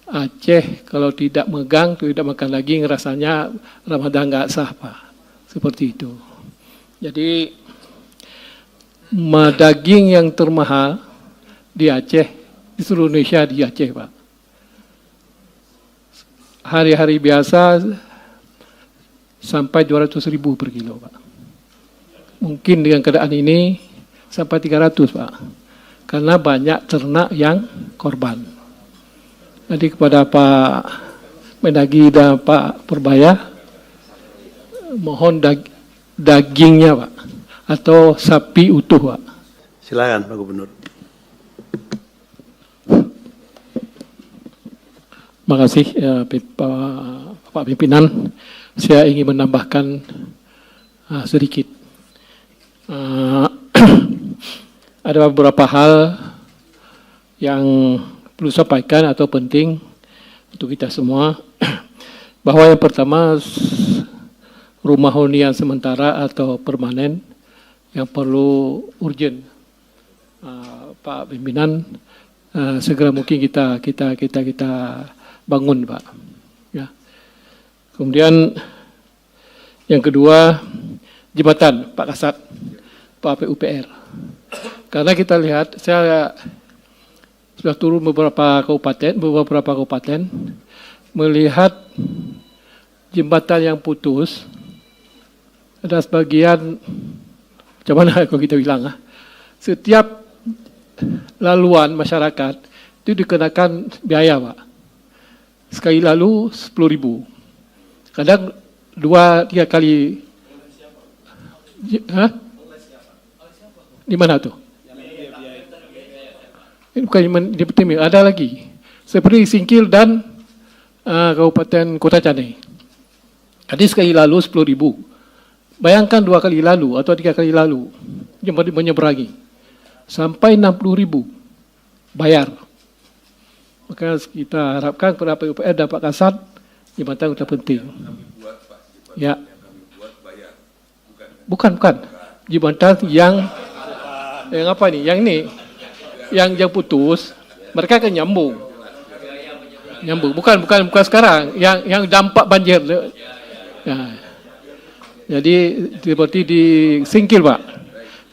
Aceh kalau tidak megang, tidak makan daging, rasanya Ramadan nggak sah, Pak. Seperti itu. Jadi daging yang termahal di Aceh, di seluruh Indonesia di Aceh, Pak. Hari-hari biasa sampai 200.000 per kilo, Pak. Mungkin dengan keadaan ini sampai 300, Pak. Karena banyak ternak yang korban. Jadi kepada Pak Mendagri dan Pak Purbaya, mohon dagingnya, Pak, atau sapi utuh, Pak. Silakan Pak Gubernur. Terima kasih Pak Pimpinan. Saya ingin menambahkan sedikit. Ada beberapa hal yang perlu sampaikan atau penting untuk kita semua, bahwa yang pertama, rumah hunian sementara atau permanen yang perlu urgent, Pak Pimpinan, segera mungkin kita bangun, Pak. Ya. Kemudian yang kedua, jembatan Pak Kasat, Pak PUPR. Karena kita lihat, saya sudah turun beberapa kabupaten melihat jembatan yang putus. Ada sebagian, macam mana kalau kita bilang, setiap laluan masyarakat itu dikenakan biaya, Pak. Sekali lalu 10.000. Kadang 2-3 kali. Di mana tuh? Ini bukan di Timur, ada lagi. Seperti Singkil dan Kabupaten Kota Canai. Jadi sekali lalu 10.000. Bayangkan 2 kali lalu atau 3 kali lalu menyeberangi. Sampai 60.000 bayar. Maka kita harapkan kepada PUPR dan Pak Kasat, jembatan sudah penting. Ya. Bukan. Jembatan yang apa nih? Yang ini. Yang putus, mereka akan nyambung. Bukan sekarang. Yang dampak banjir. Nah, jadi seperti di Singkil, Pak.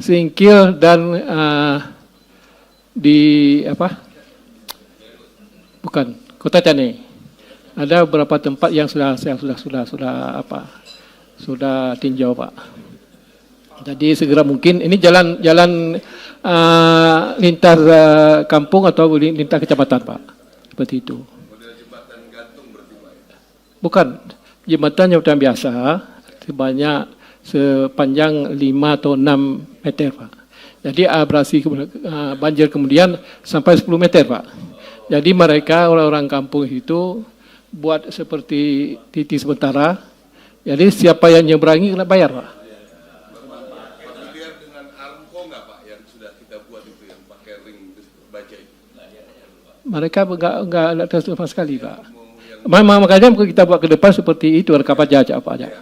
Singkil dan di apa? Bukan, Kota Canai. Ada beberapa tempat yang sudah tinjau, Pak. Jadi segera mungkin ini jalan lintas kampung atau lintas kecamatan, Pak. Seperti itu. Model jembatan gantung berarti, Pak? Bukan, jembatan biasa sepanjang 5 atau 6 meter, Pak. Jadi abrasi banjir kemudian sampai 10 meter, Pak. Jadi mereka orang-orang kampung itu buat seperti titik sementara. Jadi siapa yang nyeberangi kena bayar, Pak. Familiar dengan Armco nggak, Pak, yang sudah kita buat itu, yang pakai ring baja itu? Mereka enggak ada sama sekali, Pak. Makanya kita buat ke depan seperti itu, ada kapal jajak, Pak. Ya.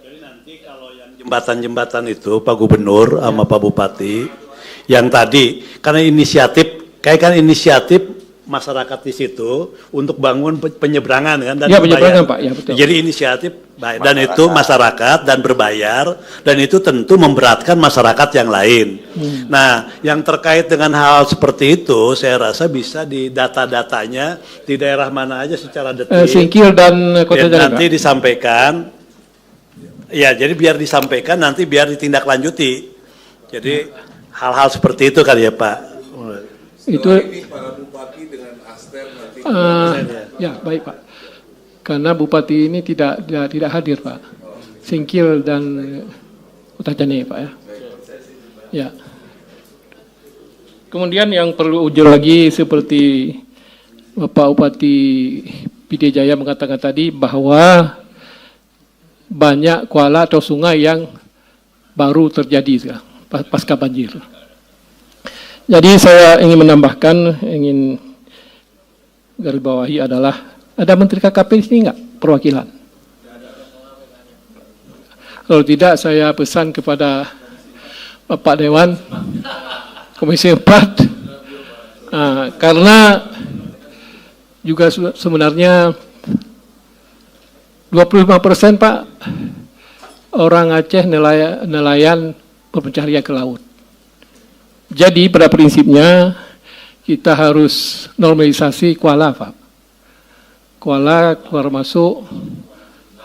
Jadi nanti kalau yang jembatan-jembatan itu Pak Gubernur sama Pak Bupati, yang tadi karena inisiatif masyarakat di situ untuk bangun penyeberangan kan, dan penyeberangan, Pak. Ya, betul. Jadi inisiatif baik, dan itu masyarakat dan berbayar, dan itu tentu memberatkan masyarakat yang lain. Nah, yang terkait dengan hal seperti itu, saya rasa bisa di data-datanya di daerah mana aja secara detail. Singkil dan Kota Canai, nanti disampaikan. Ya, jadi biar disampaikan, nanti biar ditindaklanjuti. Jadi hal-hal seperti itu kali ya, Pak. Itu ini para bupati dengan Aster nanti. Ya, baik, Pak. Karena bupati ini tidak hadir, Pak. Singkil dan Kota Canai, Pak, ya. Ya. Kemudian yang perlu ujar lagi seperti Bapak Bupati PD Jaya mengatakan tadi bahwa banyak kuala atau sungai yang baru terjadi sekarang pasca banjir. Jadi saya ingin menambahkan, ingin garis bawahi adalah, ada Menteri KKP di sini enggak? Perwakilan. Kalau tidak, saya pesan kepada Bapak Dewan, Komisi 4, karena juga sebenarnya 25% Pak orang Aceh nelayan berpencarian ke laut. Jadi pada prinsipnya kita harus normalisasi kuala Pak. Kuala keluar masuk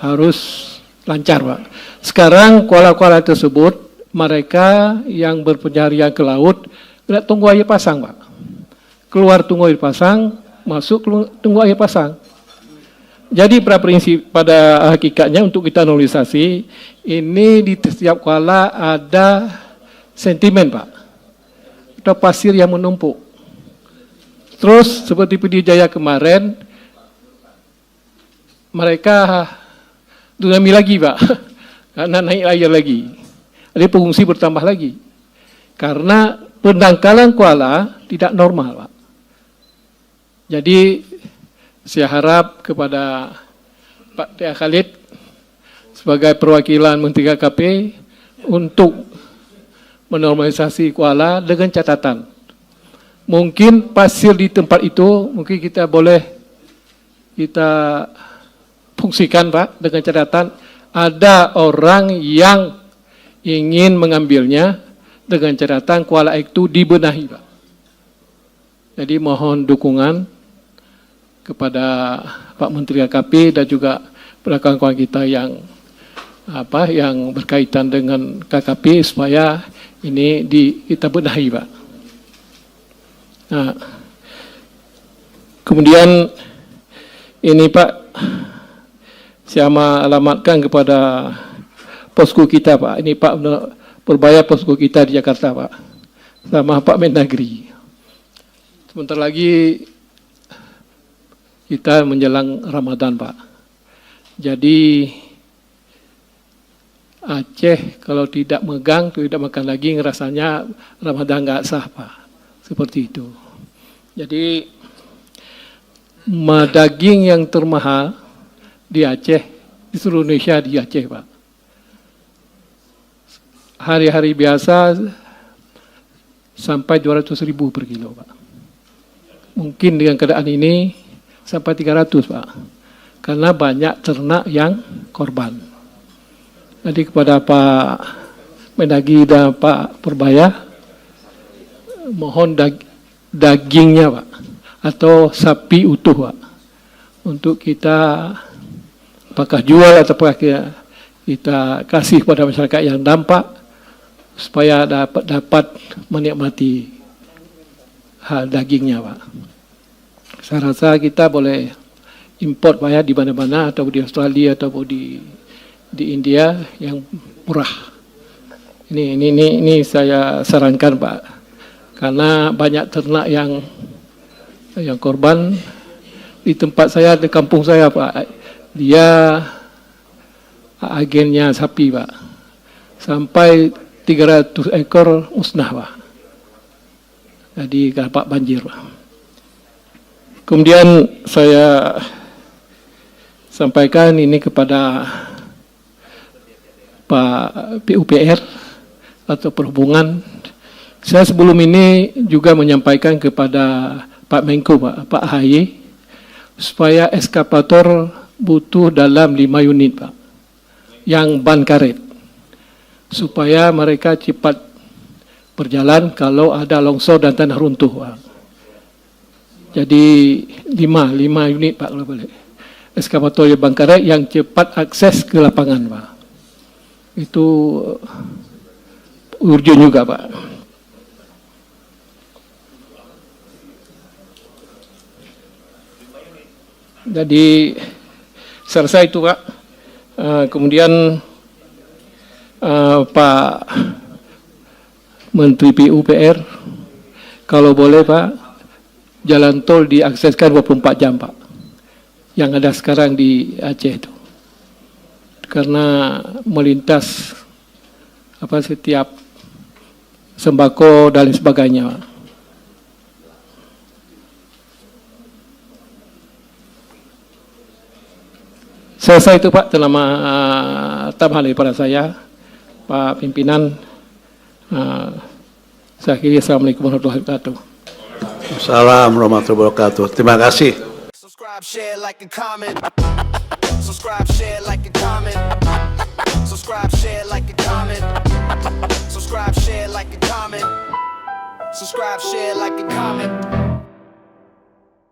harus lancar Pak. Sekarang kuala-kuala tersebut mereka yang berpencarian ke laut tidak tunggu air pasang Pak. Keluar tunggu air pasang, masuk tunggu air pasang. Jadi pada hakikatnya untuk kita normalisasi, ini di setiap kuala ada sentimen Pak, atau pasir yang menumpuk. Terus seperti PD Jaya kemarin, mereka tsunami lagi Pak, karena naik air lagi. Jadi pengungsi bertambah lagi, karena pendangkalan kuala tidak normal Pak. Jadi saya harap kepada Pak Tia Khalid sebagai perwakilan Menteri KKP untuk menormalisasi kuala dengan catatan. Mungkin pasir di tempat itu mungkin kita boleh fungsikan Pak dengan catatan ada orang yang ingin mengambilnya dengan catatan kuala itu dibenahi Pak. Jadi mohon dukungan kepada Pak Menteri KKP dan juga kawan-kawan kita yang berkaitan dengan KKP supaya ini kita benahi Pak. Nah, kemudian ini Pak, saya alamatkan kepada posko kita Pak. Ini Pak Purbaya posko kita di Jakarta Pak, sama Pak Mendagri. Sebentar lagi kita menjelang Ramadan Pak. Jadi Aceh kalau tidak megang, tidak makan lagi, rasanya Ramadan nggak sah Pak. Seperti itu. Jadi daging yang termahal di Aceh, di seluruh Indonesia di Aceh Pak. Hari-hari biasa sampai 200.000 per kilo Pak. Mungkin dengan keadaan ini sampai 300 Pak, karena banyak ternak yang korban. Jadi kepada Pak Mendagri dan Pak Purbaya, mohon dagingnya Pak, atau sapi utuh Pak, untuk kita apakah jual atau apakah kita kasih kepada masyarakat yang dampak, supaya dapat menikmati dagingnya Pak. Saya rasa kita boleh import Pak ya, di mana-mana, atau di Australia atau di India yang murah. Ini saya sarankan Pak, karena banyak ternak yang korban di tempat saya, di kampung saya Pak. Dia agennya sapi Pak, sampai 300 ekor musnah Pak. Jadi dapat banjir Pak. Kemudian saya sampaikan ini kepada Pak PUPR atau Perhubungan. Saya sebelum ini juga menyampaikan kepada Pak Menko, Pak AHY, supaya eskavator butuh dalam 5 unit Pak, yang ban karet, supaya mereka cepat berjalan kalau ada longsor dan tanah runtuh Pak. Jadi 5 unit Pak kalau boleh. Eskavator ban karet yang cepat akses ke lapangan Pak. Itu urgent juga Pak. Jadi selesai itu Pak. Kemudian Pak Menteri PUPR, kalau boleh Pak, jalan tol diakseskan 24 jam Pak, yang ada sekarang di Aceh itu, karena melintas setiap sembako dan sebagainya Pak. Selesai itu Pak, terima tambahan daripada saya, Pak Pimpinan. Saya akhiri, Assalamualaikum warahmatullahi wabarakatuh. Assalamualaikum warahmatullahi wabarakatuh. Terima kasih. Subscribe, share, like, and comment. Subscribe, share, like, and comment. Subscribe, share, like, and comment. Subscribe, share, like, and comment. Subscribe, share, like, and comment.